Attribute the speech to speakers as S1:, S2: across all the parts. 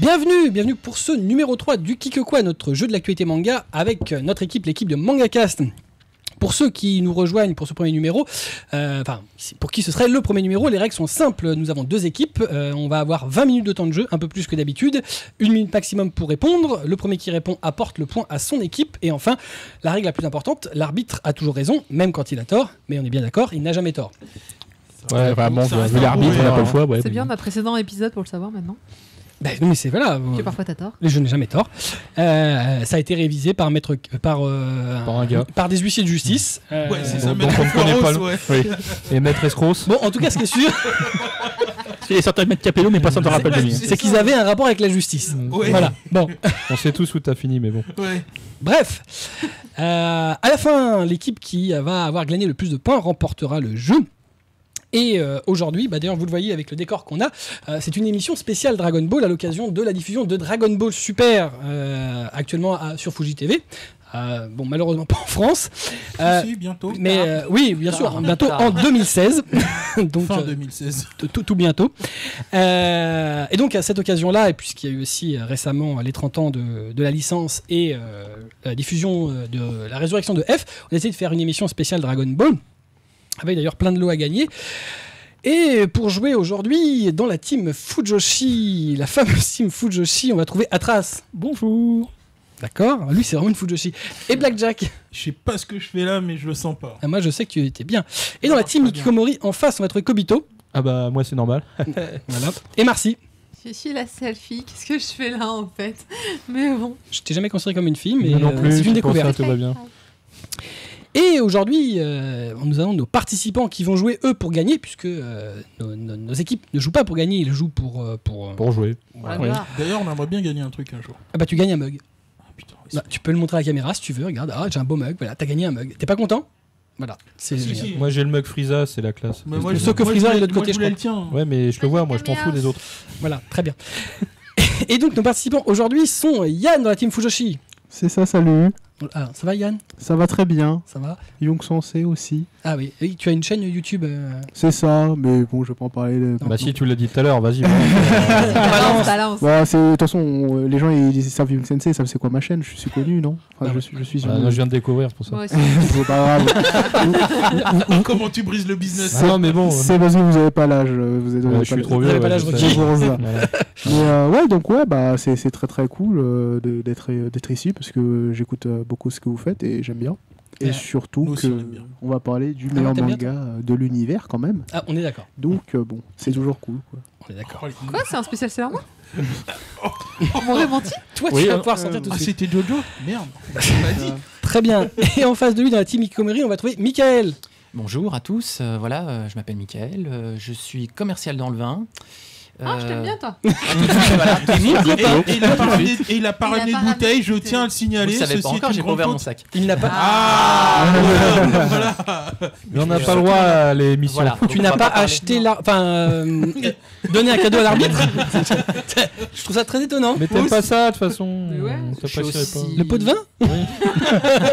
S1: Bienvenue pour ce numéro 3 du Kikokwa, notre jeu de l'actualité manga, avec notre équipe, l'équipe de MangaCast. Pour ceux qui nous rejoignent pour ce premier numéro, pour qui ce serait le premier numéro, les règles sont simples. Nous avons deux équipes, on va avoir 20 minutes de temps de jeu, un peu plus que d'habitude, 1 minute maximum pour répondre. Le premier qui répond apporte le point à son équipe. Et enfin, la règle la plus importante, l'arbitre a toujours raison, même quand il a tort, mais on est bien d'accord, il n'a jamais tort.
S2: Ouais, vraiment, vu l'arbitre, on n'a pas le choix. Ouais,
S3: c'est bien, on a précédent épisode pour le savoir maintenant.
S1: Ben, non, mais c'est voilà.
S3: Que parfois t'as tort.
S1: Je n'ai jamais tort. Ça a été révisé par
S2: un gars.
S1: par des huissiers de justice.
S4: Ouais, c'est ça.
S2: Donc on connaît pas le. Oui. Et Maître Escros.
S1: Bon, en tout cas, ce qui est sûr,
S2: Il est sorti de Maître Capello, mais pas sans te rappel de lui.
S1: c'est qu'ils avaient un rapport avec la justice.
S4: Ouais.
S1: Voilà. Bon.
S2: On sait tous où t'as fini, mais bon.
S4: Ouais.
S1: Bref, à la fin, l'équipe qui va avoir gagné le plus de points remportera le jeu. Et aujourd'hui, d'ailleurs vous le voyez avec le décor qu'on a, c'est une émission spéciale Dragon Ball à l'occasion de la diffusion de Dragon Ball Super, actuellement sur Fuji TV. Malheureusement pas en France.
S4: Si, bientôt.
S1: Mais oui, bien sûr, bientôt en 2016. Donc,
S4: Fin 2016.
S1: Tout bientôt. Et donc à cette occasion-là, et puisqu'il y a eu aussi récemment les 30 ans de la licence et la diffusion de la résurrection de F, on a essayé de faire une émission spéciale Dragon Ball, avec d'ailleurs plein de lots à gagner. Et pour jouer aujourd'hui dans la team Fujoshi, la fameuse team Fujoshi, on va trouver Atras. Bonjour. D'accord, lui c'est vraiment une Fujoshi. Et Blackjack.
S4: Je sais pas ce que je fais là, mais je le sens pas.
S1: Moi je sais que tu étais bien. Et dans la team Hikikomori, en face, on va trouver Kobito.
S2: Ah bah, moi c'est normal.
S1: Voilà. Et Marcy.
S3: Je suis la seule fille, qu'est-ce que je fais là en fait? Mais bon.
S1: Je t'ai jamais considéré comme une fille, mais
S2: Moi non plus,
S1: c'est une
S2: c'est pour ça,
S1: découverte.
S2: tout va bien.
S1: Et aujourd'hui, nous avons nos participants qui vont jouer eux pour gagner, puisque nos équipes ne jouent pas pour gagner, ils jouent pour
S2: jouer.
S3: Voilà.
S2: Ouais.
S4: D'ailleurs, on aimerait bien gagner un truc un jour.
S1: Ah bah tu gagnes un mug.
S4: Ah, putain,
S1: Tu peux le montrer à la caméra si tu veux, regarde, j'ai un beau mug, voilà, t'as gagné un mug. T'es pas content? Voilà, c'est
S4: Si,
S1: génial.
S4: si.
S2: Moi j'ai le mug Frieza, c'est la classe.
S4: Mais moi,
S1: Sauf que Freezer est de l'autre côté,
S4: je
S1: je
S4: voulais
S1: crois.
S4: le tien.
S2: Ouais, mais je le vois, moi je m'en fous des autres.
S1: Voilà, très bien. Et donc nos participants aujourd'hui sont Yann dans la team Fujoshi.
S5: C'est ça, salut.
S1: Ah, ça va Yann?
S5: Ça va très bien.
S1: Ça va?
S5: Young Sensei aussi.
S1: Ah oui, et tu as une chaîne YouTube.
S5: C'est ça, mais bon, je vais pas en parler.
S2: Bah si, tu l'as dit tout à l'heure, vas-y.
S3: Balance.
S5: Bah, de toute façon, les gens ils savent Young Sensei, ça c'est quoi ma chaîne? Je suis connu, non? Enfin, je suis
S2: Ah, non, je viens de découvrir, c'est pour ça.
S3: Moi aussi.
S5: C'est pas grave.
S4: Comment tu brises le business?
S2: Ah non, mais bon.
S5: C'est parce que vous avez pas l'âge. Vous êtes,
S2: Ouais, je suis trop vieux.
S1: avez pas
S2: ouais,
S1: l'âge
S2: je
S1: requis.
S2: sais.
S5: pour ça.
S2: Voilà.
S5: Mais ouais, donc ouais, bah c'est très très cool d'être ici parce que j'écoute beaucoup ce que vous faites et j'aime bien. Et
S1: Ouais.
S5: surtout
S4: Nous aussi,
S5: que
S4: on aime bien.
S5: on va parler du meilleur
S1: t'aimes bien,
S5: manga de l'univers quand même.
S1: Ah, on est d'accord.
S5: Donc bon, c'est toujours cool quoi.
S1: On est d'accord.
S4: Oh, les-
S3: Quoi, c'est un spécial Sailor Moon? On m'aurait menti?
S1: Toi,
S2: Oui,
S1: tu vas pouvoir sortir tout de
S4: Ah,
S1: suite.
S4: c'était Jojo? Merde. Tu m'as dit.
S1: Très bien. Et en face de lui, dans la team Hikikomori, on va trouver Michael.
S6: Bonjour à tous, je m'appelle Mickaël, je suis commercial dans le vin.
S3: Ah, je t'aime bien toi.
S6: Voilà,
S4: Et il a pas ramené de bouteille, je tiens à le
S6: vous
S4: signaler.
S6: ne savez pas
S4: ceci est
S6: encore,
S4: une
S6: j'ai pas
S4: grande
S6: ouvert mon
S4: faute.
S6: sac.
S1: Il n'a pas.
S4: Ah voilà.
S2: Mais on n'a pas le droit à l'émission.
S6: Voilà.
S1: Tu n'as pas acheté donné un cadeau à l'arbitre. Je trouve ça très étonnant.
S2: Mais t'aimes pas ça, de toute façon.
S3: Mais ouais.
S2: Ça
S6: Je suis
S2: passerait
S6: aussi-
S2: pas.
S1: Le pot de vin?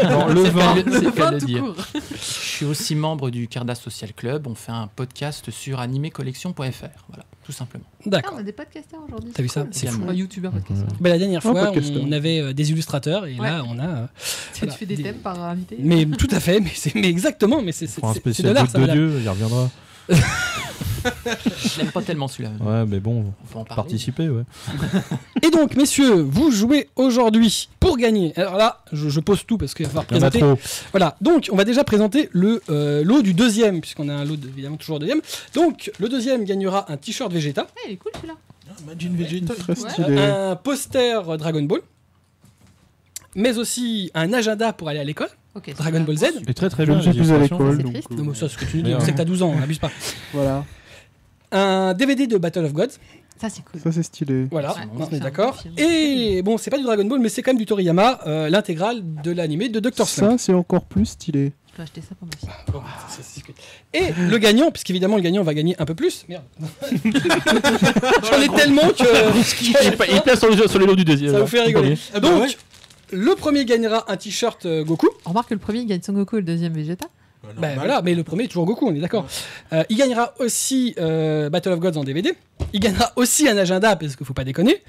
S2: Non, le vin.
S6: C'est le cas de
S3: Fin
S6: le
S3: tout
S6: dire.
S3: court.
S6: Je suis aussi membre du Cardas Social Club, on fait un podcast sur animecollection.fr, voilà, tout simplement.
S3: Ah,
S1: D'accord.
S3: on a des podcasters aujourd'hui.
S1: T'as vu ça?
S3: Cool.
S1: C'est
S6: fou.
S3: Un youtubeur podcasteur.
S1: La dernière
S5: Un
S1: fois,
S5: podcaster.
S1: on avait des illustrateurs et là,
S3: Ouais.
S1: on a.
S3: Tu
S1: Voilà.
S3: fais des thèmes par invité.
S1: Mais tout à fait, mais exactement, mais c'est
S2: Pour un
S1: de
S2: spécial
S1: l'art,
S2: Goutte
S1: ça.
S2: de
S1: madame.
S2: Dieu, il reviendra.
S6: Je l'aime pas tellement celui-là.
S2: Ouais, mais bon,
S6: On peut en parler.
S2: participer, ouais.
S1: Et donc, messieurs, vous jouez aujourd'hui pour gagner. Alors là, je pose tout parce qu'il va falloir
S2: Il y en a
S1: présenter.
S2: trop.
S1: Voilà, donc on va déjà présenter le lot du deuxième, puisqu'on a un lot évidemment toujours deuxième. Donc, le deuxième gagnera un t-shirt Vegeta,
S3: Ah, il est cool celui-là.
S4: Imagine Vegeta.
S5: Très
S3: Ouais.
S5: stylé.
S1: un poster Dragon Ball, mais aussi un agenda pour aller à l'école,
S3: Ok.
S1: Dragon Ball Z.
S2: Et très très
S5: Je
S2: bien.
S5: ne suis plus à
S2: l'illustration.
S5: l'école,
S3: C'est
S5: donc
S3: triste.
S1: Non, mais ça, c'est ce que tu nous dis, on
S2: Merde.
S1: sait que t'as 12 ans, n'abuse pas.
S5: voilà.
S1: Un DVD de Battle of Gods,
S3: Ça, c'est cool.
S5: Ça c'est stylé.
S1: voilà,
S3: Ouais,
S1: on
S3: c'est
S1: est
S3: un
S1: d'accord.
S3: bon film.
S1: Et bon, c'est pas du Dragon Ball, mais c'est quand même du Toriyama, l'intégrale de l'animé de Dr. Slump.
S5: Ça c'est encore plus stylé.
S3: Je peux acheter ça pour ma fille.
S1: Bon, ça se discute. Et le gagnant, puisqu'évidemment le gagnant va gagner un peu plus. Merde. J'en ai tellement que
S2: Il place sur les lots du deuxième.
S1: ça vous fait rigoler.
S4: Ah bah
S1: Donc,
S4: ouais.
S1: le premier gagnera un t-shirt Goku.
S3: On remarque que le premier il gagne Son Goku et le deuxième Vegeta.
S1: Bah voilà, mais le premier est toujours Goku, on est d'accord. Il gagnera aussi Battle of Gods en DVD. Il gagnera aussi un agenda, parce qu'il faut pas déconner.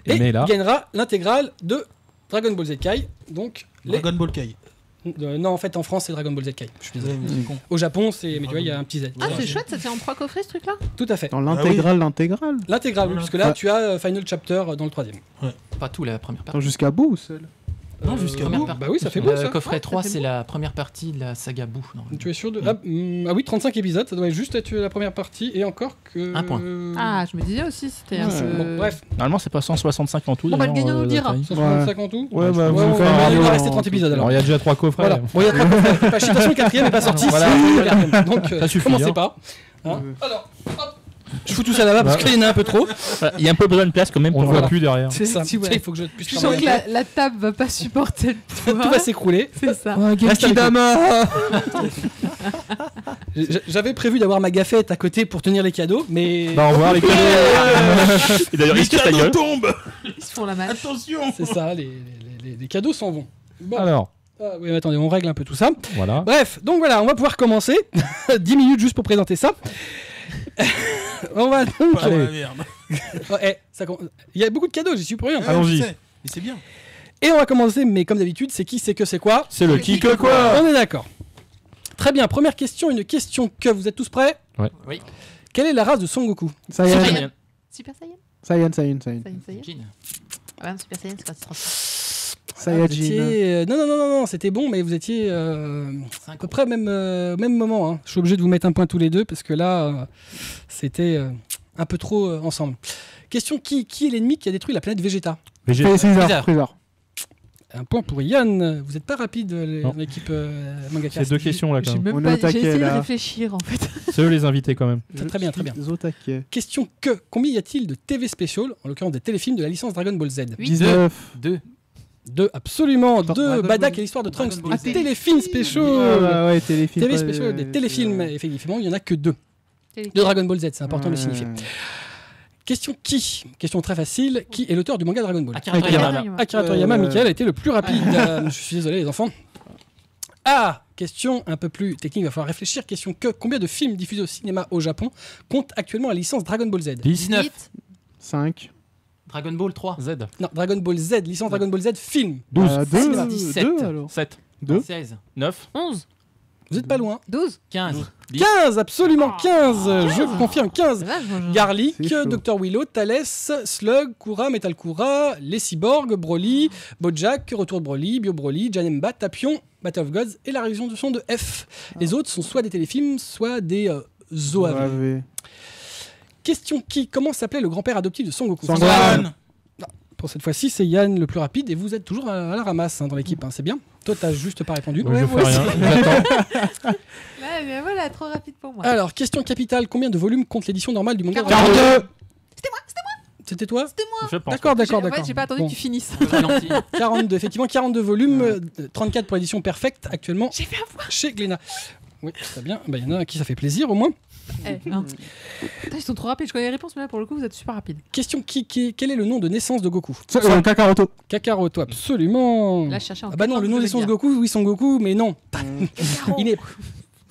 S1: Et
S2: Mais là-
S1: il gagnera l'intégrale de Dragon Ball Z Kai. Donc,
S4: Dragon Ball Kai.
S1: non, en fait, en France, c'est Dragon Ball Z Kai. Je suis désolé.
S4: C'est con.
S1: Au Japon, c'est. Mais tu vois, il y a un petit Z.
S3: Ah, c'est chouette, ça tient en 3 coffrets ce truc-là.
S1: Tout à fait.
S5: Dans l'intégrale.
S1: L'intégrale, oui, parce que là, tu as Final Chapter dans le 3e.
S6: Pas tout, la première partie.
S5: Attends, jusqu'à bout ou seul
S6: Non, jusqu'à
S1: Première
S6: bout.
S1: partie. Bah oui, ça fait beau,
S6: Le
S1: ça.
S6: coffret 3,
S3: ça fait
S6: c'est
S3: beau.
S6: la première partie de la saga Boo. normalement.
S1: Tu es sûr de. Ah oui, 35 épisodes, ça doit juste être la première partie, et encore que.
S6: Un point.
S3: Ah, je me disais aussi, c'était un
S5: Ouais.
S3: peu.
S1: Bon, bref,
S2: Normalement, c'est pas 165 en tout.
S3: Bon, bah, le
S2: d'ailleurs,
S3: gagnant nous dira.
S2: Zachary.
S1: 135 en tout.
S5: Ouais, bah,
S2: Ouais,
S5: vous
S1: Ouais,
S5: nous
S1: ouais,
S5: faites un
S1: il
S5: radio
S1: va
S5: en-
S1: rester 30 épisodes alors.
S2: Alors, il y a déjà 3 coffrets.
S1: Voilà. Bon, il y a trois coffrets. Fais pas chier, de toute façon, le 4e n'est pas sorti.
S2: Voilà.
S1: c'est le 4e. Donc,
S2: Ça suffit,
S1: commencez
S2: hein.
S1: pas. Hein. Alors, hop. Je fous tout ça là-bas parce qu'il y en a un peu trop.
S2: Il y a un peu besoin de place quand même.
S5: On le
S2: pour-
S5: voit plus derrière.
S1: C'est ça.
S3: Tu vois.
S1: Il faut que je puisse
S3: Je sens
S1: travailler
S3: que
S1: après.
S3: la table va pas supporter le poids.
S1: Tout va s'écrouler.
S3: C'est ça.
S1: Reste avec nous. J'avais prévu d'avoir ma gaffette à côté pour tenir les cadeaux, mais
S2: Bah, au revoir les cadeaux. Et d'ailleurs, il
S4: Les
S2: se casse ta
S4: cadeaux
S2: gueule.
S4: tombent.
S3: Ils se font la malle.
S4: Attention.
S1: c'est ça, les cadeaux s'en vont. Bon,
S2: Alors,
S1: oui, mais attendez, on règle un peu tout ça.
S2: voilà.
S1: Bref, donc voilà, on va pouvoir commencer. 10 minutes juste pour présenter ça. On va donc.
S4: Pas dans la merde.
S1: Oh, il y a beaucoup de cadeaux, j'y suis pour rien.
S4: Ouais,
S2: Allons-y.
S4: je sais, mais c'est bien.
S1: Et on va commencer, mais comme d'habitude, c'est qui, c'est que, c'est quoi.
S2: C'est le qui que quoi.
S1: On est d'accord. Très bien, première question, une question que vous êtes tous prêts?
S6: Oui.
S1: Quelle est la race de Son Goku?
S5: Saiyan.
S3: Saiyan. Super Saiyan.
S5: Saiyan.
S3: Saiyan, Saiyan.
S6: Jin.
S3: Ah, non, Super Saiyan, c'est quand il se transforme.
S1: Vous
S5: Saiyajin.
S1: étiez, non, c'était bon, mais vous étiez à peu près au même moment. Hein. Je suis obligé de vous mettre un point tous les deux parce que là, c'était un peu trop ensemble. Question, qui est l'ennemi qui a détruit la planète Vegeta?
S2: Végétal.
S5: César. César.
S1: Un point pour Yann. Vous n'êtes pas rapide,
S2: Non.
S1: l'équipe Mangaka.
S2: C'est deux questions là quand
S3: J'ai
S2: même.
S3: même
S5: On est
S3: pas
S5: au
S3: j'ai
S5: taquet,
S3: essayé de
S5: là.
S3: réfléchir en fait.
S2: C'est eux les invités quand même.
S1: Très bien, très bien.
S5: Zotake.
S1: Question que, combien y a-t-il de TV special, en l'occurrence des téléfilms de la licence Dragon Ball Z?
S5: 19.
S6: 2.
S1: Deux, absolument.
S5: Attends,
S1: Deux,
S5: Dragon
S1: Badak
S5: Ball-
S1: et l'histoire de Trunks.
S6: Dragon
S1: Des
S6: Ball Z.
S1: téléfilms special.
S5: Ouais, téléfilm.
S1: TV
S5: pas-
S1: special, des téléfilms. Effectivement, il n'y en a que deux.
S3: Télé-
S1: De Dragon Ball Z, c'est important de le
S5: Ouais.
S1: signifier. Question qui? Question très facile. Qui est l'auteur du manga Dragon Ball?
S6: Akira
S5: Akira.
S6: Toriyama.
S3: Toriyama.
S1: Akira Toriyama, Michael a été le plus rapide. Je suis désolé, les enfants. Ah, question un peu plus technique, il va falloir réfléchir. Question que, combien de films diffusés au cinéma au Japon compte actuellement la licence Dragon Ball Z?
S2: 19.
S3: 8.
S5: 5.
S6: Dragon Ball 3.
S2: Z.
S1: Non, Dragon Ball Z, licence Dragon Ball Z, film.
S2: 12.
S5: 2
S6: 17.
S5: alors.
S2: 7.
S5: 2.
S6: 16.
S2: 9.
S3: 11.
S1: Vous êtes pas loin.
S3: 12.
S6: 15.
S1: 15, absolument 15. Je vous confirme 15.
S3: Ça va, je-
S1: Garlic,
S5: C'est chaud.
S1: Dr Willow, Thales, Slug, Kura, Metal Kura, les cyborgs, Broly, Bojack, Retour de Broly, Bio Broly, Janemba, Tapion, Battle of Gods et la révision de son de F. Les autres sont soit des téléfilms, soit des OAV.
S5: Ouais.
S1: Question qui? Comment s'appelait le grand-père adoptif de Son Goku?
S5: Sangohan.
S1: Pour cette fois-ci, c'est Yann le plus rapide et vous êtes toujours à la ramasse dans l'équipe, hein, c'est bien. Toi, t'as juste pas répondu.
S2: Ouais, je
S3: moi
S2: fais rien. J'attends.
S3: Là, mais voilà, trop rapide pour moi.
S1: Alors, question capitale, combien de volumes compte l'édition normale du manga?
S3: 42.
S1: C'était toi?
S2: Je pense.
S1: D'accord, d'accord,
S3: En fait,
S1: d'accord.
S3: j'ai pas attendu
S1: Bon.
S3: que tu finisses.
S6: Très gentil.
S1: 42, effectivement, 42 volumes, 34 pour l'édition perfecte actuellement
S3: J'ai fait avoir.
S1: chez Glénat. Oui, très bien. Bah, il y en a à qui ça fait plaisir au moins.
S3: Putain, ils sont trop rapides. Je connais les réponses, mais là, pour le coup, vous êtes super rapides.
S1: Question quel est le nom de naissance de Goku?
S5: Kakaroto.
S1: Kakaroto, absolument.
S3: Là, je cherchais en
S1: Ah bah non, le nom de naissance de Goku, oui, Son Goku, mais non. Il est...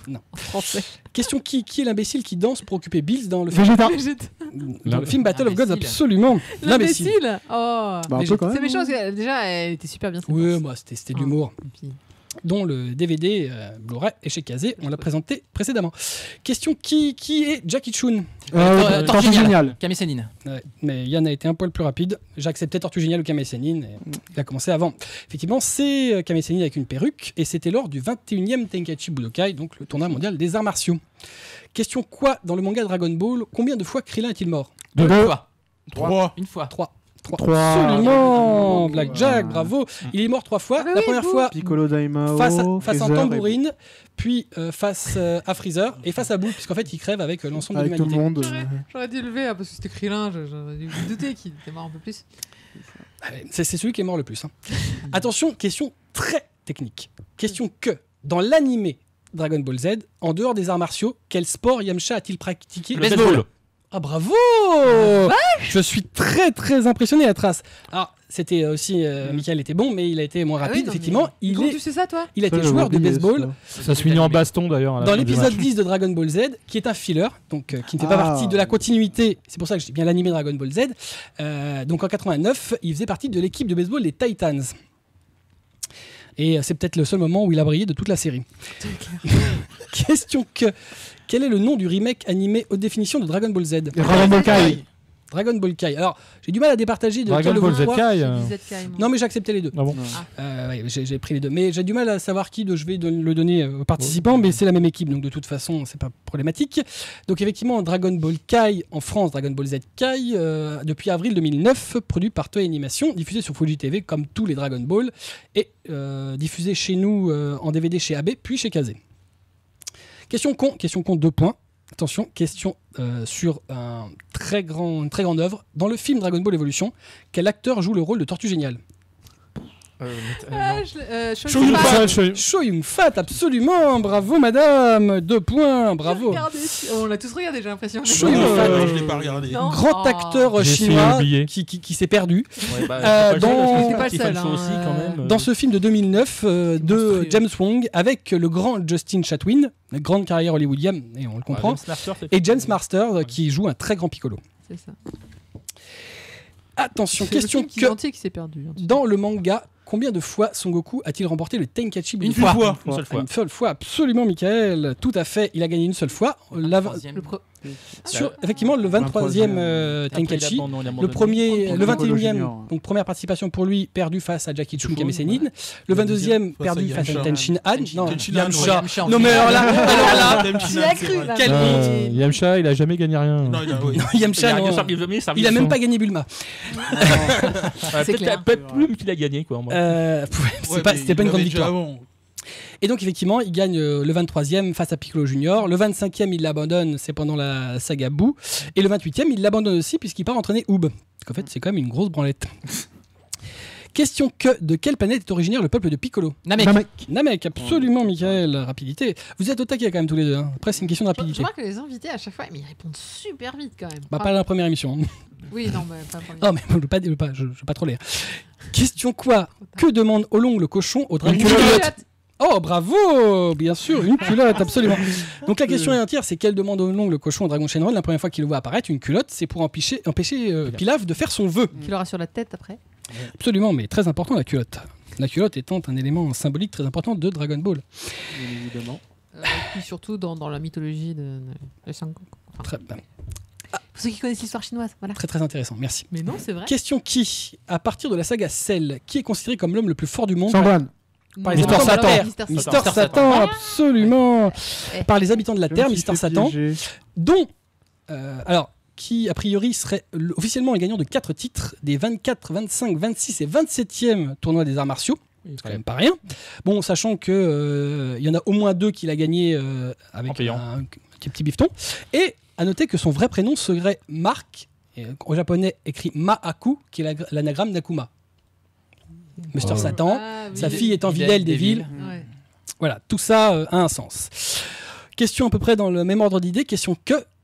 S1: Non.
S3: français.
S1: Question qui est l'imbécile qui danse pour occuper Bills dans le film,
S5: Vegeta.
S1: dans le film Battle of Gods?
S6: L'imbécile.
S1: Absolument. L'imbécile.
S3: L'imbécile. Oh.
S5: Bah, un peu quand
S3: C'est
S5: même.
S3: méchant parce que déjà, elle était super bien. cette
S1: Oui,
S3: danse.
S1: moi, c'était de l'humour.
S3: Et puis-
S1: Dont le DVD Blu-ray est chez Kazé, on l'a présenté précédemment. Question qui est Jackie Chun?
S5: Tortue Géniale.
S6: Kame Sennin.
S1: Ouais, mais Yann a été un poil plus rapide. J'ai accepté Tortue Géniale ou Kame Sennin. Et il a commencé avant. Effectivement, c'est Kame Sennin avec une perruque. Et c'était lors du 21e Tenkaichi Budokai, donc le tournoi mondial des arts martiaux. Question quoi dans le manga Dragon Ball? Combien de fois Krillin est-il mort?
S6: Une fois.
S4: 3.
S6: Une fois.
S1: 3.
S5: Trois.
S1: Absolument. Blackjack, bravo. Il est mort 3 fois.
S3: Ah bah
S1: La
S3: oui,
S1: première
S3: beau.
S1: fois
S5: Piccolo Daimao.
S1: face en
S5: Freezer et-
S1: tambourine, puis face à Freezer et face à Boo, puisqu'en fait il crève avec l'ensemble de
S5: Avec tout le
S1: l'humanité.
S5: monde.
S3: J'aurais dû le lever hein, parce que c'était Krillin. J'aurais dû me douter qu'il était mort un peu plus.
S1: C'est celui qui est mort le plus. Hein. Attention, question très technique. Question que, dans l'animé Dragon Ball Z, en dehors des arts martiaux, quel sport Yamcha a-t-il pratiqué?
S6: Le baseball.
S1: Ah bravo! Je suis très très impressionné à Trace. Alors c'était aussi Michael était bon mais il a été moins
S3: Ah oui,
S1: rapide
S3: non,
S1: effectivement.
S3: mais comment tu sais ça, toi?
S1: Il a
S5: Ça,
S1: été
S5: j'avais
S1: joueur de
S5: oublié,
S1: baseball
S2: Ça se finit en baston d'ailleurs. à la
S1: dans
S2: fin du
S1: l'épisode
S2: match.
S1: 10 de Dragon Ball Z qui est un filler donc qui ne fait pas partie de la continuité. C'est pour ça que je dis bien l'animé Dragon Ball Z. Donc en 89 il faisait partie de l'équipe de baseball des Titans. Et c'est peut-être le seul moment où il a brillé de toute la série. Question que quel est le nom du remake animé haute définition de Dragon Ball Z?
S5: Dragon Ball Kai.
S1: Dragon Ball Kai. Alors, j'ai du mal à départager de
S2: Dragon
S1: quel le
S2: Ball Z
S1: quoi.
S2: Kai.
S3: J'ai dit ZK, moi.
S1: Non, mais j'ai accepté les deux.
S2: Ah bon.
S1: Ouais, j'ai pris les deux. Mais j'ai du mal à savoir qui je vais le donner aux participants, mais c'est la même équipe, donc de toute façon, c'est pas problématique. Donc effectivement, Dragon Ball Kai en France, Dragon Ball Z Kai, depuis avril 2009, produit par Toei Animation, diffusé sur Fuji TV comme tous les Dragon Ball, et diffusé chez nous en DVD chez AB, puis chez Kazé. Question con 2 points. Attention, question sur une très grande œuvre. Dans le film Dragon Ball Evolution, quel acteur joue le rôle de Tortue Géniale?
S3: Shoyun Fat.
S1: Cho Yun-fat, absolument. Bravo, madame. 2 points, bravo.
S3: Regardez, on l'a tous regardé, j'ai l'impression.
S1: Cho Yun-fat,
S4: Je l'ai pas regardé.
S3: Non.
S1: grand
S3: Oh.
S1: acteur
S2: J'ai essayé
S1: chinois
S2: d'oublier.
S1: qui s'est perdu.
S2: Ouais,
S1: dans-
S3: C'était pas le
S2: Stephen
S3: seul,
S2: Chow
S3: hein,
S2: aussi quand même.
S1: Dans ce film de 2009 de
S3: monstrueux.
S1: James Wong, avec le grand Justin Chatwin, une grande carrière hollywoodienne, et on le comprend, et James Master qui joue un très grand Piccolo.
S3: C'est ça.
S1: Attention,
S3: C'est le
S1: question
S3: film qui est
S1: que
S3: entier qui s'est perdu. hein.
S1: dans le manga, combien de fois Son Goku a-t-il remporté le Tenkaichi
S4: Une
S1: Budokan?
S4: fois.
S2: Une seule fois.
S1: Une seule fois, absolument, Michael. Tout à fait, il a gagné une seule fois.
S3: Le pro-
S1: Effectivement, le 23e Tenkaichi. Le premier, le 21e,
S5: Junior.
S1: donc première participation pour lui, perdu face à Jackie Chun
S4: Chun,
S1: Kamesenin. Le 22e,
S4: face à
S1: perdu face à
S4: Yamcha.
S1: Tenshin Han. Non,
S4: Tenshin Han,
S1: Yamcha.
S6: Yamcha en
S1: Non, mais
S6: finale.
S1: alors là,
S3: J'y ai cru, là.
S1: Quel honte.
S2: Yamcha, il a jamais gagné rien.
S4: Non, il a, oui.
S1: Yamcha, non. Il a même pas gagné Bulma.
S3: C'est clair.
S2: Peut-être plus qu'il a gagné quoi. en vrai.
S1: C'est pas- C'était pas une grande victoire.
S4: Avant.
S1: Et donc, effectivement, il gagne le 23e face à Piccolo Junior. Le 25e, il l'abandonne, c'est pendant la saga Boo. Et le 28e, il l'abandonne aussi puisqu'il part entraîner Oob. Parce qu'en fait, c'est quand même une grosse branlette. Question de quelle planète est originaire le peuple de Piccolo?
S6: Namek.
S1: Namek, absolument, Michael. Rapidité. Vous êtes au taquet quand même tous les deux. Hein. Après, c'est une question de
S3: Je
S1: rapidité.
S3: remarque que les invités, à chaque fois, mais ils répondent super vite quand même.
S1: Bah, pas la première émission.
S3: Oui, non, mais pas la première.
S1: Non, mais je veux pas trop lire. Question quoi? Que demande Olong le cochon au dragon? Oh, bravo! Bien sûr, une culotte, absolument. Donc la question est entière, c'est quelle demande Olong le cochon au dragon Shenron? La première fois qu'il le voit apparaître, une culotte, c'est pour empêcher Pilaf de faire son vœu.
S3: Qui l'aura sur la tête après.
S1: Absolument, mais très important la culotte. La culotte étant un élément symbolique très important de Dragon Ball.
S5: Bien évidemment.
S3: Et puis surtout dans la mythologie de Sangoku. Enfin,
S1: Très,
S3: pour ceux qui connaissent l'histoire chinoise, voilà.
S1: très intéressant, merci.
S3: Mais non, c'est vrai.
S1: Question qui, à partir de la saga Cell, qui est considéré comme l'homme le plus fort du monde
S5: Sangwan.
S1: par les
S2: Mister
S1: habitants de la
S2: Satan.
S1: Terre. Mister Satan, absolument. Par les habitants de la Terre, Mister Satan, dont, alors, qui a priori serait officiellement le gagnant de 4 titres des 24, 25, 26 et 27e tournois des arts martiaux. C'est quand même pas rien. Bon, sachant que il y en a au moins 2 qu'il a gagné avec
S2: En payant.
S1: un petit bifton. Et à noter que son vrai prénom serait Mark, et au japonais écrit Maaku, qui est l'anagramme d'Akuma. Mister
S2: Oh.
S1: Satan,
S3: Ah, oui.
S1: sa fille étant Videl des villes.
S3: Ouais.
S1: Voilà, tout ça a un sens. Question à peu près dans le même ordre d'idée. Question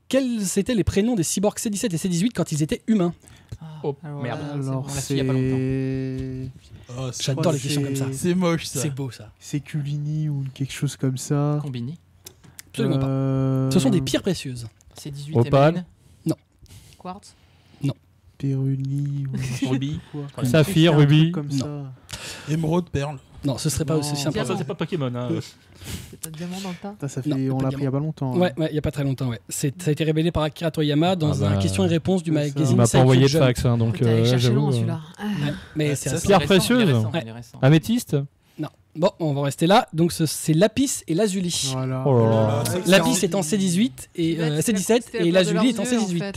S1: quels étaient les prénoms des cyborgs C17 et C18 quand ils étaient humains?
S2: Oh,
S3: Alors,
S2: merde.
S3: là,
S5: Alors,
S6: On l'a fait il y a pas longtemps.
S5: c'est.
S4: Oh, c'est-
S1: J'adore les questions comme ça.
S4: C'est moche ça.
S1: C'est beau ça.
S5: C'est Culini ou quelque chose comme ça.
S6: Combini.
S1: Absolument pas. Ce sont des pierres précieuses.
S6: C'est 18
S2: Opale.
S3: Quartz.
S5: Peruni ou
S2: Ruby.
S5: quoi.
S2: Saphir,
S5: Un truc
S2: Ruby.
S5: Comme
S1: Non.
S5: ça.
S4: Émeraude, perle.
S1: Non, ce serait pas aussi simple.
S2: Ça, c'est pas Pokémon. Hein.
S3: C'est un diamant dans le tas.
S5: Putain, ça fait,
S1: Non,
S5: on
S1: pas
S5: l'a
S1: de
S5: pris il y a pas longtemps.
S1: Ouais, il y a pas très longtemps. Ouais. Ça a été révélé par Akira Toriyama dans
S2: Ah bah,
S1: un question et réponse du
S5: c'est ça.
S2: Il
S1: magazine
S2: m'a pas
S1: Psycho
S2: envoyé de
S1: Jump.
S2: fax, hein, donc
S3: T'es allé chercher
S2: j'avoue.
S3: loin celui-là. Ah.
S1: Ouais, mais c'est
S4: Ça,
S1: assez-
S2: Pierre
S6: Il est récent,
S2: précieuse.
S6: il est récent,
S1: Ouais.
S6: il est récent.
S2: Améthyste.
S1: Bon, on va rester là. Donc c'est Lapis et Lazuli.
S5: Voilà.
S2: Oh là là.
S1: Lapis est en C18 et C17 et Lazuli est en C18.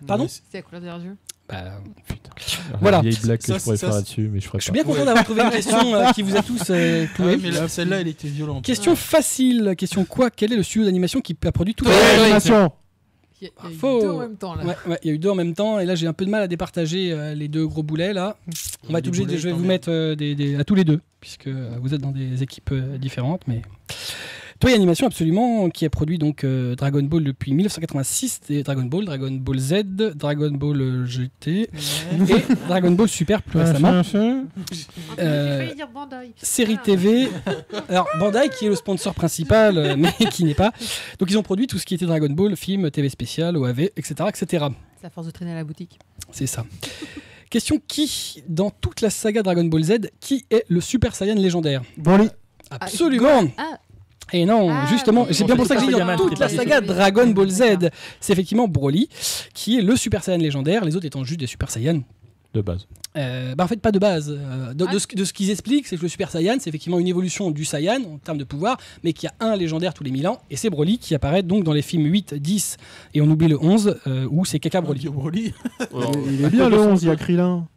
S1: Pardon?
S3: C'était la couleur de leurs yeux.
S1: Bah,
S2: Voilà.
S1: Voilà.
S2: Vieille blague que
S4: Ça,
S2: je pourrais
S4: ça,
S2: faire là-dessus, mais je ferai
S1: je suis
S2: pas.
S1: bien content d'avoir trouvé une question qui vous a tous
S4: Ah ouais,
S1: cloué.
S4: mais celle-là, elle était violente.
S1: Question facile. Question quoi? Quel est le studio d'animation qui a produit tout
S3: Ouais,
S1: les
S5: Animation.
S3: Il y a eu
S1: Faux.
S3: deux en même temps là.
S1: Ouais, il y a eu 2 en même temps et là j'ai un peu de mal à départager les 2 gros boulets là. On va être obligé de, je vais vous mettre à tous les 2 puisque vous êtes dans des équipes différentes mais Toei Animation, absolument, qui a produit donc Dragon Ball depuis 1986, et Dragon Ball Z, Dragon Ball GT et Dragon Ball Super plus récemment.
S3: J'ai failli dire Bandai.
S1: Série TV. Alors Bandai qui est le sponsor principal, mais qui n'est pas. Donc ils ont produit tout ce qui était Dragon Ball, film, TV spécial, OAV, etc., etc.
S3: C'est à force de traîner à la boutique.
S1: C'est ça. Question, qui, dans toute la saga Dragon Ball Z, qui est le Super Saiyan légendaire?
S5: Broly.
S1: Absolument.
S3: Ah,
S1: Et non,
S3: Ah,
S1: justement,
S3: oui.
S1: c'est bien pour ça que j'ai dit
S2: Gamin,
S1: dans toute
S2: t'es
S1: la
S2: pas
S1: saga
S3: désolé.
S1: Dragon Ball Z.
S3: D'accord.
S1: C'est effectivement Broly, qui est le Super Saiyan légendaire, les autres étant juste des Super Saiyan.
S2: De base.
S1: En fait, pas de base. De ce qu'ils expliquent, c'est que le Super Saiyan, c'est effectivement une évolution du Saiyan en termes de pouvoir, mais qu'il y a un légendaire tous les 1000 ans, et c'est Broly qui apparaît donc dans les films 8, 10, et on oublie le 11, où c'est Kaka Broly.
S4: Broly.
S5: Il est bien le 11, il y a Krillin.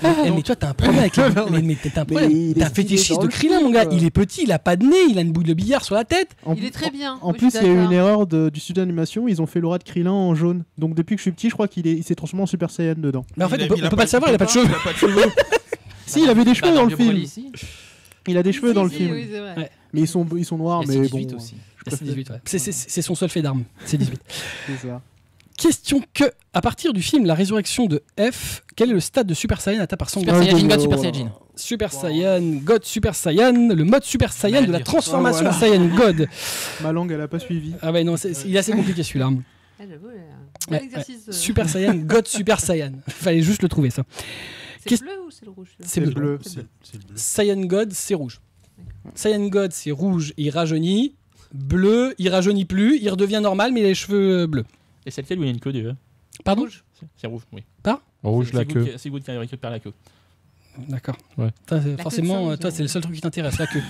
S1: Mais toi, t'as un problème avec mais t'as un problème.
S5: il est
S1: T'es un
S5: stylé
S1: fétichiste
S5: dans
S1: de
S5: le
S1: Krillin,
S5: film,
S1: mon gars.
S5: quoi.
S1: Il est petit, il a pas de nez, il a une boule de billard sur la tête.
S3: il est très bien.
S5: En
S3: Moi,
S5: plus,
S3: je
S5: il
S3: suis
S5: y a eu
S3: d'accord.
S5: une erreur du studio d'animation. Ils ont fait l'aura de Krillin en jaune. Donc depuis que je suis petit, je crois il s'est transformé en Super Saiyan dedans.
S1: Mais en fait, on peut pas le savoir, il a pas de cheveux.
S4: Il a pas de cheveux.
S5: Si, il avait des cheveux
S6: Bah,
S5: dans le
S6: Vieux Broly
S5: film.
S6: ici.
S5: Il a des cheveux
S3: Si,
S5: dans le
S3: si,
S5: film.
S3: Oui, c'est vrai.
S1: Ouais.
S5: Mais ils sont noirs,
S6: Et c'est
S5: mais
S6: 18
S5: bon.
S6: aussi.
S1: C'est 18, ouais. C'est son seul fait d'armes. C'est 18.
S5: C'est ça.
S1: Question que, à partir du film La Résurrection de F, quel est le stade de Super Saiyan atteint par son
S6: Super
S5: Ouais,
S6: Saiyajin
S5: donc,
S6: God, Super
S5: voilà.
S6: Saiyajin.
S1: Super Saiyan, God Super Saiyan, le mode Super Saiyan de la
S6: Dire.
S1: transformation
S5: Ah,
S1: en
S5: voilà.
S1: Saiyan God.
S5: Ma langue, elle a pas suivi.
S1: Ah ouais, non, il est assez compliqué celui-là.
S3: Ah, j'avoue,
S1: Ouais,
S3: bon exercice.
S1: Super Saiyan, God Super Saiyan. Fallait juste le trouver ça.
S3: C'est
S1: Qu'est-ce-
S3: bleu ou c'est le rouge là
S1: C'est bleu.
S4: C'est bleu.
S1: Saiyan God, c'est rouge. Saiyan God, c'est rouge, il rajeunit. Bleu, il rajeunit plus, il redevient normal, mais il a les cheveux bleus.
S2: Et c'est lequel où il y a une queue déjà?
S1: Pardon?
S3: Rouge.
S2: C'est rouge, oui.
S7: Rouge la queue.
S2: C'est Good qui récupère la queue.
S1: D'accord.
S7: Ouais.
S1: Forcément,
S3: queue de
S1: toi,
S3: singe.
S1: c'est le seul truc qui t'intéresse, la queue.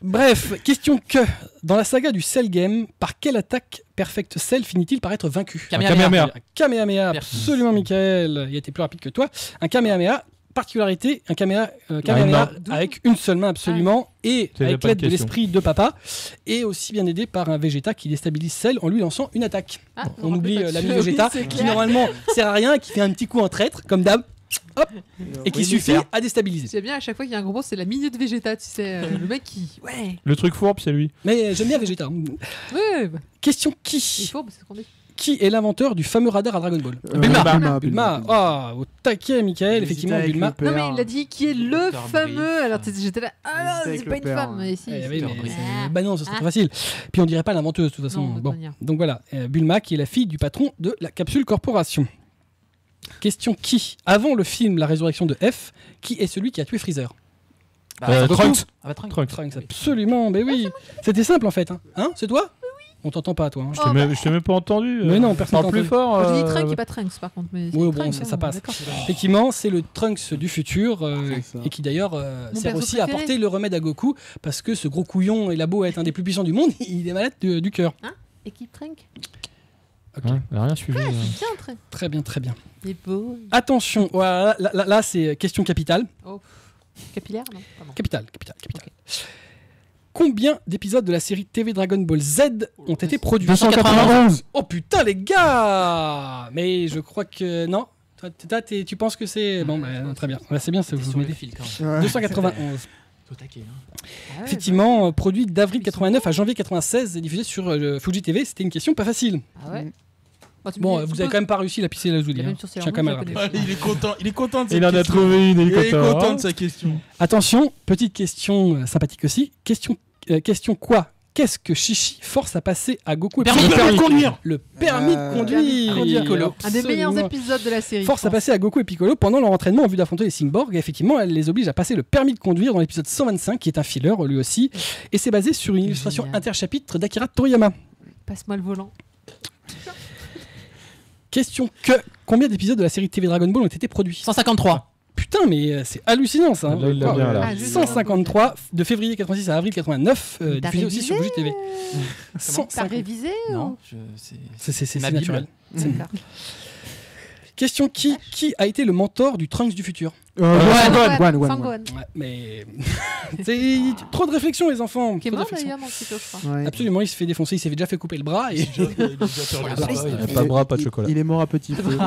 S1: Bref, question que, dans la saga du Cell Game, par quelle attaque Perfect Cell finit-il par être vaincu?
S2: Kamehameha.
S1: Un Kamehameha,
S6: Merci.
S1: absolument, Michael. Il était plus rapide que toi. Un Kamehameha, particularité, un Kamehameha
S7: main.
S1: avec une seule main, absolument, et
S7: C'est
S1: avec
S7: pas une
S1: l'aide de
S7: question.
S1: l'esprit de papa, et aussi bien aidé par un Vegeta qui déstabilise Cell en lui lançant une attaque.
S3: Ah,
S1: On oublie l'ami
S3: Oui,
S1: Vegeta,
S3: c'est
S1: qui
S3: clair.
S1: normalement sert à rien, qui fait un petit coup en traître, comme d'hab, hop, et qui
S6: Oui,
S1: suffit
S6: faire.
S1: à déstabiliser.
S3: J'aime bien à chaque fois qu'il y a un gros mot, c'est la minute Vegeta, tu sais, le mec qui. Ouais,
S7: Le truc fourbe, c'est lui.
S1: Mais j'aime bien Vegeta.
S3: ouais, bah,
S1: Question
S3: il
S1: qui
S3: faut, c'est ce qu'on dit.
S1: Qui est l'inventeur du fameux radar à Dragon Ball? Bulma. Ah, au taquet, Michael, effectivement, Bulma.
S3: Non, mais il a dit qui est le
S6: Dr.
S3: fameux.
S6: Brief.
S3: Alors j'étais là, ah non,
S5: Avec
S3: c'est
S5: le
S3: pas une
S5: père,
S3: femme.
S5: hein.
S3: Mais si,
S1: Eh
S3: c'est
S1: oui,
S3: Dr.
S1: mais
S3: Brief.
S1: bah non, ce serait trop facile. Puis on dirait pas l'inventeuse, de toute façon.
S3: Non, de toute
S1: Bon.
S3: manière.
S1: Donc voilà, Bulma qui est la fille du patron de la Capsule Corporation. Question qui, avant le film La Résurrection de F, qui est celui qui a tué Freezer?
S7: Trunks.
S6: Ah bah Trunks.
S1: Trunks, absolument, mais oui. C'était simple en fait. Hein, c'est toi? On t'entend pas, toi. Hein.
S7: Je t'ai même pas entendu.
S1: Mais non, personne
S7: Parle plus
S1: t'entend.
S7: fort.
S3: Je dis Trunks et pas Trunks par contre. Mais
S1: Oui,
S3: c'est
S1: bon,
S3: Trunks,
S1: ça
S3: hein,
S1: passe.
S3: d'accord.
S1: Effectivement, c'est le Trunks du futur
S5: C'est ça.
S1: et qui d'ailleurs
S3: Mon
S1: sert
S3: perso
S1: aussi à
S3: préféré.
S1: apporter le remède à Goku parce que ce gros couillon, il a beau être un des plus puissants du monde, il est malade du cœur.
S3: Équipe Trunks.
S7: Hein, elle a rien suivi.
S3: C'est bien, très.
S1: Très bien, très bien.
S3: Il est beau.
S1: Attention, voilà, là, c'est question capitale.
S3: Capillaire, non Pardon.
S1: Capitale. Combien d'épisodes de la série TV Dragon Ball Z ont été produits?
S5: 291.
S1: Oh putain, les gars! Mais je crois que non. Toi, tu penses que c'est. Bon, bah, très bien. Ouais, c'est bien, ça
S6: T'es
S1: vous
S6: sur le
S1: m'aidez.
S6: fil quand même.
S1: 291.
S6: Faut taquer, hein.
S3: Ah ouais,
S1: Effectivement, produit d'avril 89 à janvier 96 et diffusé sur Fuji TV. C'était une question pas facile.
S3: Ah ouais. Bah, tu me
S1: Bon,
S3: dis,
S1: vous
S3: tu
S1: avez
S3: poses-
S1: quand même pas réussi la pisser la Zouli.
S3: Il y a
S1: Hein.
S3: même sur
S1: Je
S3: Sailor
S1: tiens quand
S3: Moon,
S1: même à le
S3: je
S1: rappeler.
S3: connais.
S4: Il est content de cette
S7: Il en a
S4: question.
S7: trouvé une, il
S4: Il
S7: est
S4: est
S7: content.
S4: content de sa question.
S1: Attention, petite question sympathique aussi. Question quoi? Qu'est-ce que Chichi force à passer à Goku et
S6: Permis
S1: Piccolo?
S6: de conduire.
S1: Le permis de conduire.
S3: Permis de conduire. Un des
S1: Absolument.
S3: meilleurs épisodes de la série.
S1: Force
S3: je
S1: à
S3: pense.
S1: passer à Goku et Piccolo pendant leur entraînement en vue d'affronter les Cyborgs. Et effectivement, elle les oblige à passer le permis de conduire dans l'épisode 125, qui est un filler lui aussi. Et c'est basé sur une illustration
S3: Génial.
S1: interchapitre d'Akira Toriyama.
S3: Passe-moi le volant.
S1: Question que combien d'épisodes de la série TV Dragon Ball ont été produits?
S6: 153.
S1: Putain, mais c'est hallucinant ça.
S7: Là, il l'a bien, là.
S3: Ah, juste
S1: 153 de février 86 à avril 89,
S3: T'as
S1: diffusé aussi sur
S3: révisé
S1: Fuji TV.
S3: T'as
S1: 150.
S3: révisé
S6: Non,
S3: ou-
S1: C'est
S6: ma Bible.
S1: naturel.
S3: D'accord.
S1: Question qui a été le mentor du Trunks du futur?
S5: One.
S3: Sangohan.
S1: Ouais, mais c'est trop de réflexion les enfants.
S3: Qui est
S1: Trop de
S3: mort
S1: réflexion.
S3: d'ailleurs, mon petit peu, je crois.
S5: Ouais.
S1: Absolument, il se fait défoncer, il s'est déjà fait couper le bras et
S7: Il n'y a pas de bras, pas de chocolat.
S5: Il est mort à petit feu.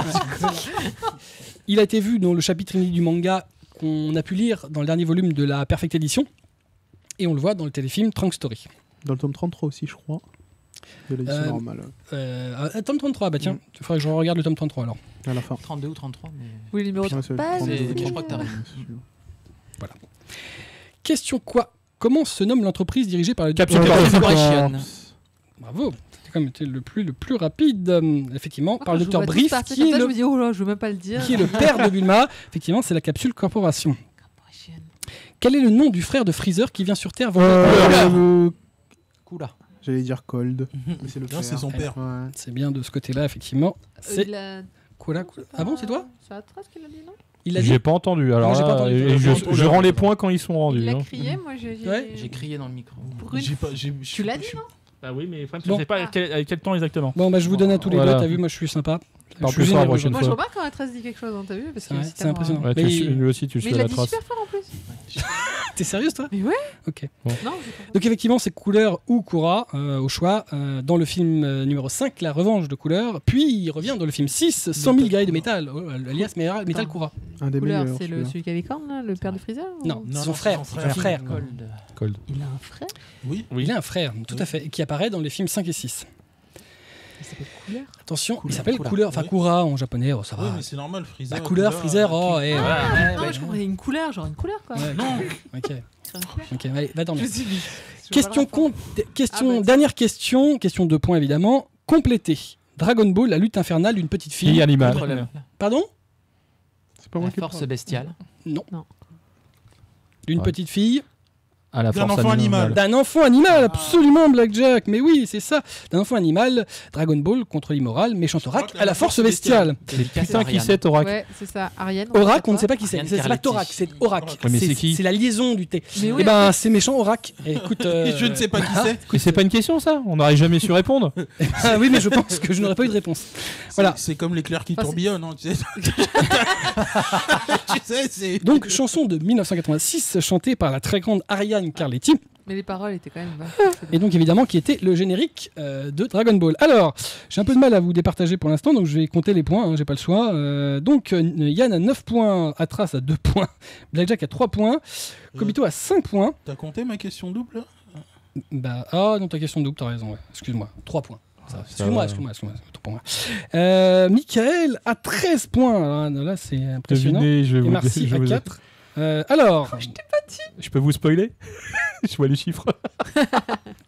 S1: il a été vu dans le chapitre inédit du manga qu'on a pu lire dans le dernier volume de la Perfect Edition. et on le voit dans le téléfilm Trunk Story.
S5: Dans le tome 33 aussi, je crois. De l'édition normale.
S1: Tome 33, bah tiens, il faudrait que je regarde le tome 33 alors.
S5: À la fin.
S6: 32 ou 33, mais...
S3: Oui, le numéro
S5: Ouais, c'est
S3: 3.
S5: 32,
S6: je crois que t'as raison.
S1: Question quoi? Comment se nomme l'entreprise dirigée par le
S7: Capsule
S6: Corporation.
S1: Bravo, c'est quand même été le plus rapide. Effectivement, par le Dr Brief, qui est
S3: Je me dis, oh là, je veux même pas le dire.
S1: le père de Bulma. Effectivement, c'est la Capsule Corporation. Quel est le nom du frère de Freezer qui vient sur Terre
S6: Kula.
S5: J'allais dire Cold. Mais c'est le
S4: Non,
S5: père.
S4: c'est son père.
S5: Ouais.
S1: C'est bien de ce côté-là, effectivement. C'est Kula. Ah bon, c'est toi?
S3: C'est Atras qui l'a dit, non?
S1: Il l'a dit.
S7: J'ai pas entendu. Alors
S1: Moi, j'ai pas
S7: là,
S1: entendu.
S7: et je rends les points quand ils sont
S3: Il
S7: rendus.
S3: l'a
S7: hein.
S3: crié, moi j'ai.
S1: Ouais.
S6: J'ai crié dans le micro.
S3: Tu l'as dit, non?
S2: Ah oui, mais le problème,
S1: Bon.
S2: je sais pas à quel temps exactement.
S1: Bon, bah je vous donne à tous les
S7: Voilà.
S1: deux. T'as vu, moi je suis sympa.
S7: Parle
S1: Je suis
S7: plus fort la
S1: généreux.
S7: prochaine
S3: Moi je
S7: fois.
S3: vois pas quand Atras dit quelque chose, hein, t'as vu? Parce
S1: C'est vrai,
S3: que
S1: c'est impressionnant.
S7: Ouais,
S1: Mais
S7: lui aussi, tu le
S3: Mais
S7: suis
S3: il
S7: à
S3: a
S7: la
S3: dit
S7: trace.
S3: super fort en plus.
S1: T'es sérieuse toi?
S3: Mais ouais.
S1: Ok.
S3: Non, j'ai pas
S1: Donc effectivement, c'est Cooler ou Kura au choix. Dans le film numéro 5, La Revanche de Cooler. Puis il revient dans le film 6, 100 000 guerriers de métal, alias Metal Kura.
S5: Un des
S3: Couleur,
S5: meilleurs.
S3: c'est celui qui a les cornes, là, le père de Freezer? ou-
S1: Non,
S4: Non,
S1: son
S4: non,
S1: frère.
S4: c'est son
S1: Son frère.
S6: Cold.
S3: Il a un frère?
S4: Oui.
S1: Il a un frère, tout à fait, qui apparaît dans les films 5 et 6.
S3: Il s'appelle Couleur.
S1: Attention,
S6: Kula,
S1: il s'appelle
S6: Kula.
S1: Kooler, enfin
S4: Oui.
S1: Kura en japonais, oh, ça
S4: Oui,
S1: va.
S4: mais c'est normal, Freezer.
S1: Bah, Cooler, Freezer, oh,
S4: qui-
S1: et
S3: Non, je comprenais une couleur, genre une couleur quoi.
S1: Ouais,
S4: Non.
S1: ok,
S3: Sur une couleur.
S1: ok, allez, va
S3: Je
S1: dormir.
S3: me suis dit.
S1: Question, question
S3: Ah, bah,
S1: dernière question, question 2 points évidemment. Complétez. Dragon Ball, la lutte infernale d'une petite fille.
S7: Fille animal.
S6: Contre le-
S1: Pardon?
S5: C'est pas moi
S6: La
S5: qui
S6: force
S5: parle.
S6: bestiale.
S1: Non.
S3: Non.
S1: D'une
S7: Ouais.
S1: petite fille.
S7: À la
S4: D'un
S7: force
S4: enfant animal.
S1: D'un enfant animal, absolument, Blackjack. Mais oui, c'est ça. D'un enfant animal, Dragon Ball contre l'immoral, méchant Oracle à la force bestiale.
S7: Putain, qui c'est, Thorac?
S3: Ouais, c'est ça. Ariane.
S1: Oracle, on ne sait pas qui c'est.
S6: Ariane
S1: C'est pas
S6: Carletti.
S1: Thorac, c'est Oracle.
S7: Ouais, mais c'est qui
S1: C'est la liaison du thé.
S3: Mais
S1: Eh
S3: oui,
S1: ben, c'est méchant Oracle. Et écoute.
S4: Je ne sais pas qui c'est.
S7: Mais c'est pas une question, ça? On n'aurait jamais su répondre.
S1: Ah oui, mais je pense que je n'aurais pas eu de réponse. Voilà.
S4: C'est comme l'éclair qui
S3: Enfin,
S4: tourbillonne, hein, tu sais. Tu sais, c'est.
S1: Donc, chanson de 1986 chantée par la très grande Ariane Carletti.
S3: Mais les paroles étaient quand même vachement.
S1: Et donc évidemment qui était le générique de Dragon Ball. Alors, j'ai un peu de mal à vous départager pour l'instant, donc je vais compter les points, hein, j'ai pas le choix. Donc Yann a 9 points, Atras a 2 points, Blackjack a 3 points, Kobito a 5 points.
S4: T'as compté ma question double là?
S1: Bah, ah non, ta question double, t'as raison, ouais. Excuse-moi, 3 points. Excuse-moi, autant pour moi. Michael a 13 points, là c'est impressionnant.
S7: Devinez, je vais
S1: Et
S7: vous
S1: Marcy
S7: je
S1: a
S7: vous-
S1: 4. Alors,
S7: Je peux vous spoiler? Je vois les chiffres.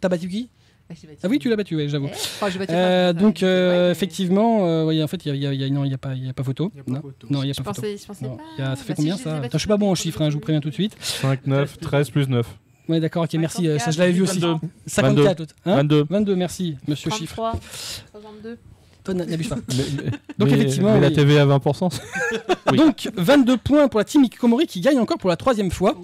S1: t'as battu qui? Ah oui, tu l'as battu, ouais, j'avoue.
S3: Enfin, je vais
S1: Donc effectivement, oui, en fait, il y a pas photo.
S5: Il y a pas
S1: Non,
S5: photo.
S1: non, il y a
S3: Je
S1: pas photo.
S3: pensais
S1: Non,
S3: pas.
S1: ça fait
S3: Bah,
S1: combien
S3: si,
S1: ça
S3: je les ai
S1: Attends, je suis pas bon en chiffres, hein, je vous préviens tout de suite.
S7: 5, 9, 13 plus 9.
S1: Ouais, d'accord, ok, merci. Ça, je l'avais vu aussi.
S2: 22.
S1: 54. Hein
S7: 22.
S1: 22, merci, monsieur chiffre.
S3: 33, 62.
S1: Toi, n'abuse pas.
S7: Donc
S1: effectivement,
S7: Mais la
S1: oui.
S7: TV à 20%.
S2: Oui.
S1: Donc 22 points pour la team Hikikomori qui gagne encore pour la 3e fois.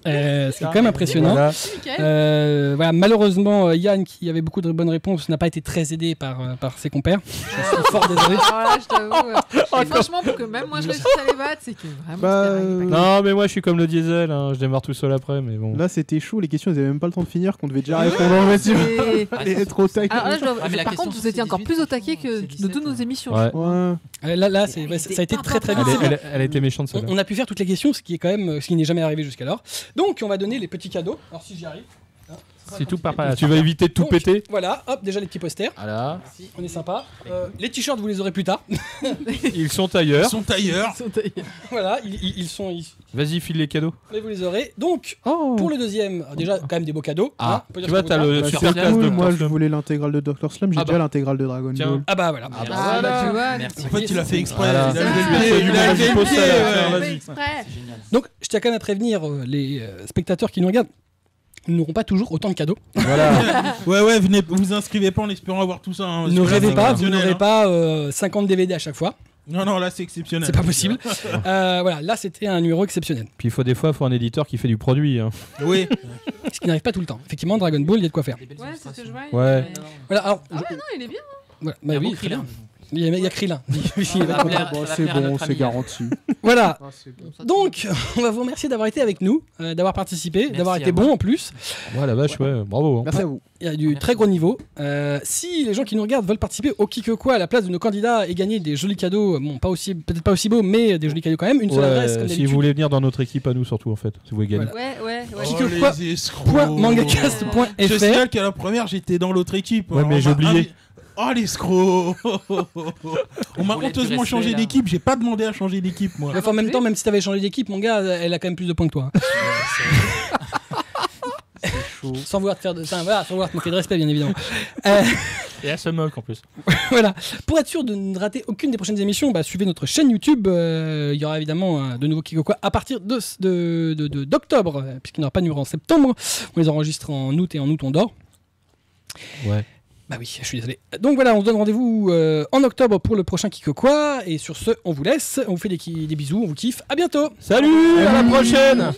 S1: C'est quand même impressionnant.
S7: Voilà.
S3: Nickel.
S1: Voilà, malheureusement, Yann, qui avait beaucoup de bonnes réponses, n'a pas été très aidé par ses compères. Je suis fort désolé.
S3: Alors là, je t'avoue. Et franchement, pour que même moi je réussisse à les battre, c'est que vraiment.
S5: Bah,
S3: c'était rien qui
S7: Non, mais moi je suis comme le diesel, hein, je démarre tout seul après, mais bon.
S5: Là, c'était chaud, les questions, ils avaient même pas le temps de finir, qu'on devait déjà répondre en fait.
S3: Et-
S6: Ah,
S5: Et être au taquet.
S3: Alors là, je dois-
S6: Ah, mais la
S3: par
S6: question,
S3: contre, vous
S6: c'est
S3: étiez encore
S6: 18,
S3: plus au taquet que
S6: c'est
S3: de
S6: 17,
S3: toutes nos émissions.
S7: Ouais.
S5: Ouais.
S1: Là, ça a été très très vite.
S7: Elle a été méchante celle-là.
S1: On a pu faire toutes les questions, ce qui est quand même ce qui n'est jamais arrivé jusqu'alors. Donc, on va donner les petits cadeaux. Alors, si j'y arrive.
S2: C'est tout par
S7: Tu vas éviter de tout
S1: Donc,
S7: péter.
S1: Voilà, hop, déjà les petits posters.
S7: Voilà.
S1: On est sympa. Les t-shirts, vous les aurez plus tard.
S7: Ils sont ailleurs.
S4: Son tailleur.
S1: Voilà, ils sont ici.
S7: Vas-y, file les cadeaux.
S1: Et vous les aurez. Donc,
S5: Oh,
S1: pour le deuxième, déjà, quand même des beaux cadeaux.
S7: Ah,
S1: hein, on peut dire
S7: tu vois,
S1: ce qu'on
S7: t'as
S1: voudra.
S7: le
S5: bah,
S7: super
S5: c'est
S7: classe
S5: cool,
S7: de
S5: moi
S7: Dr.
S5: je voulais l'intégrale de Dr. Slump, j'ai
S7: Ah
S5: déjà
S7: bah.
S5: l'intégrale de Dragon
S7: Tiens.
S5: Ball.
S1: Ah bah voilà.
S3: Ah bah tu vois.
S6: Merci.
S4: En fait, il a fait exprès.
S7: Voilà.
S4: Il a
S3: Ça,
S4: levé le
S3: c'est
S4: pied,
S3: ça.
S4: il a levé le
S7: Pose ça,
S4: pied,
S7: là,
S4: ouais.
S7: vas-y.
S3: Fait exprès.
S6: C'est génial.
S1: Donc, je tiens quand même à prévenir les spectateurs qui nous regardent. Nous n'aurons pas toujours autant de cadeaux.
S7: Voilà.
S4: Ouais, venez, vous inscrivez pas en espérant avoir tout ça. hein, parce
S1: Ne
S4: que là,
S1: rêvez
S4: c'est
S1: pas, vous
S4: exceptionnel,
S1: n'aurez
S4: hein.
S1: pas 50 DVD à chaque fois.
S4: Non, là c'est exceptionnel.
S1: C'est pas possible. Voilà, là c'était un numéro exceptionnel.
S7: Puis faut un éditeur qui fait du produit. Hein.
S4: Oui.
S1: Ce qui n'arrive pas tout le temps. Effectivement, Dragon Ball, il y a de quoi faire.
S6: Des belles
S3: Ouais, c'est ce que je
S6: illustrations.
S3: vois.
S7: Ouais.
S1: Voilà, alors.
S3: Ah ouais, non, il est bien.
S1: Voilà,
S6: Il y
S1: bah
S6: a
S1: oui,
S6: beaucoup
S1: très bien.
S6: Krillin.
S1: Il y a Krillin.
S6: Ça va plaire-
S5: Bon,
S6: ça va
S5: c'est
S6: plaire à
S5: bon,
S6: notre
S5: c'est
S6: ami.
S5: garanti.
S1: Voilà.
S5: Ah, c'est bon.
S1: Donc, on va vous remercier d'avoir été avec nous, d'avoir participé,
S6: Merci
S1: d'avoir
S6: à
S1: été
S6: vous.
S1: bon en plus.
S7: Ouais, la vache, ouais, bravo. hein.
S5: Merci à vous.
S1: Il y a du
S6: Merci.
S1: très gros niveau. Si les gens qui nous regardent veulent participer au Qui que quoi à la place de nos candidats et gagner des jolis cadeaux, bon, peut-être pas aussi beaux, mais des jolis cadeaux quand même, une seule
S7: Ouais,
S1: adresse comme
S7: si
S1: d'habitude.
S7: vous voulez venir dans notre équipe à nous, surtout, en fait, si vous voulez gagner.
S3: Ouais.
S1: Qui
S4: Oh,
S1: que quoi
S4: les escrocs.
S1: .mangacast.fr.
S4: Je signale qu'à la première, j'étais dans l'autre équipe.
S7: Ouais, mais j'ai oublié.
S4: Oh, l'escroc. On m'a
S6: Vous voulez
S4: honteusement
S6: plus
S4: changé
S6: rester, là.
S4: d'équipe. J'ai pas demandé à changer d'équipe, moi.
S1: Enfin, en même temps, même si t'avais changé d'équipe, mon gars, elle a quand même plus de points que toi. Sans vouloir te faire sans vouloir te manquer de respect, bien évidemment.
S2: Et elle se moque en plus.
S1: Voilà. Pour être sûr de ne rater aucune des prochaines émissions, suivez notre chaîne YouTube. Il y aura évidemment de nouveaux Qui que quoi à partir d'octobre, puisqu'il n'y aura pas de numéro en septembre. On les enregistre en août et en août on dort.
S7: Ouais.
S1: Bah oui, je suis désolé. Donc voilà, on se donne rendez-vous en octobre pour le prochain Qui que quoi. Et sur ce, on vous laisse. On vous fait des bisous, on vous kiffe. À bientôt.
S7: Salut, à la prochaine.